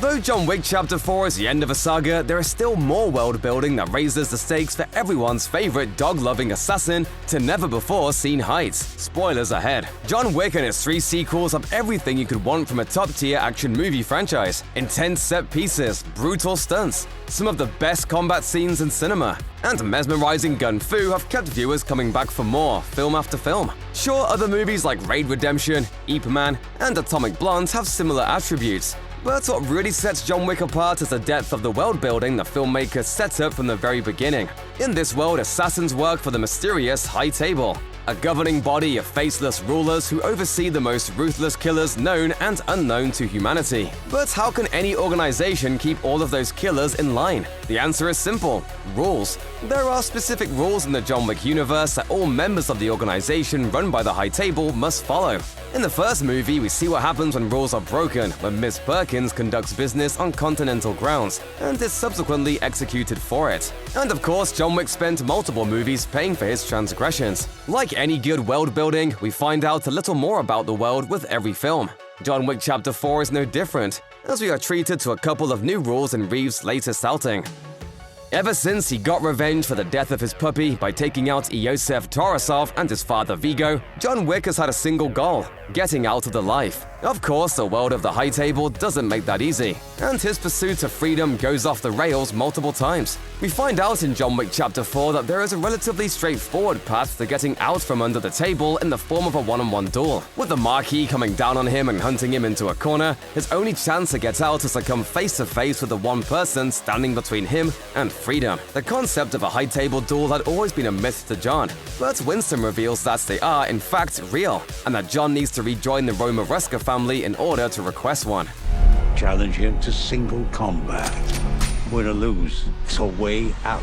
Though John Wick Chapter 4 is the end of a saga, there is still more world building that raises the stakes for everyone's favorite dog-loving assassin to never-before-seen heights. Spoilers ahead. John Wick and his 3 sequels have everything you could want from a top-tier action movie franchise. Intense set pieces, brutal stunts, some of the best combat scenes in cinema, and mesmerizing gun fu have kept viewers coming back for more, film after film. Sure, other movies like Raid Redemption, Ip Man, and Atomic Blonde have similar attributes, but what really sets John Wick apart is the depth of the world building the filmmaker set up from the very beginning. In this world, assassins work for the mysterious High Table, a governing body of faceless rulers who oversee the most ruthless killers known and unknown to humanity. But how can any organization keep all of those killers in line? The answer is simple: rules. There are specific rules in the John Wick universe that all members of the organization run by the High Table must follow. In the first movie, we see what happens when rules are broken, when Miss Perkins conducts business on continental grounds and is subsequently executed for it. And of course, John Wick spent multiple movies paying for his transgressions. Like any good world building, we find out a little more about the world with every film. John Wick Chapter 4 is no different, as we are treated to a couple of new rules in Reeves' latest outing. Ever since he got revenge for the death of his puppy by taking out Iosef Tarasov and his father Vigo, John Wick has had a single goal: getting out of the life. Of course, the world of the High Table doesn't make that easy, and his pursuit of freedom goes off the rails multiple times. We find out in John Wick Chapter 4 that there is a relatively straightforward path to getting out from under the table in the form of a one-on-one duel. With the Marquis coming down on him and hunting him into a corner, his only chance to get out is to come face-to-face with the one person standing between him and freedom. The concept of a High Table duel had always been a myth to John, but Winston reveals that they are, in fact, real, and that John needs to rejoin the Roma Ruska family in order to request one. Challenge him to single combat. Win or lose, it's a way out.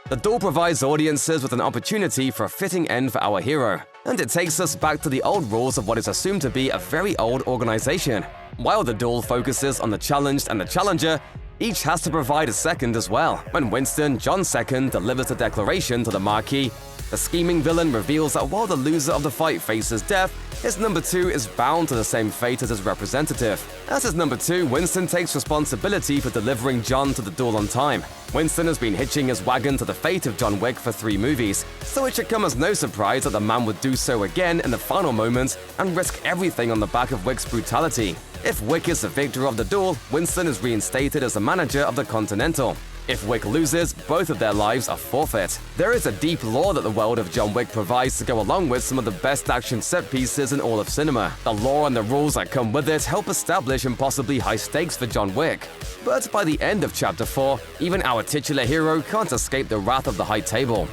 The duel provides audiences with an opportunity for a fitting end for our hero, and it takes us back to the old rules of what is assumed to be a very old organization. While the duel focuses on the challenged and the challenger, each has to provide a second as well. When Winston, John's second, delivers a declaration to the Marquis, the scheming villain reveals that while the loser of the fight faces death, his number 2 is bound to the same fate as his representative. As his number 2, Winston takes responsibility for delivering John to the duel on time. Winston has been hitching his wagon to the fate of John Wick for 3 movies, so it should come as no surprise that the man would do so again in the final moments and risk everything on the back of Wick's brutality. If Wick is the victor of the duel, Winston is reinstated as the manager of the Continental. If Wick loses, both of their lives are forfeit. There is a deep lore that the world of John Wick provides to go along with some of the best action set pieces in all of cinema. The lore and the rules that come with it help establish impossibly high stakes for John Wick. But by the end of Chapter 4, even our titular hero can't escape the wrath of the High Table.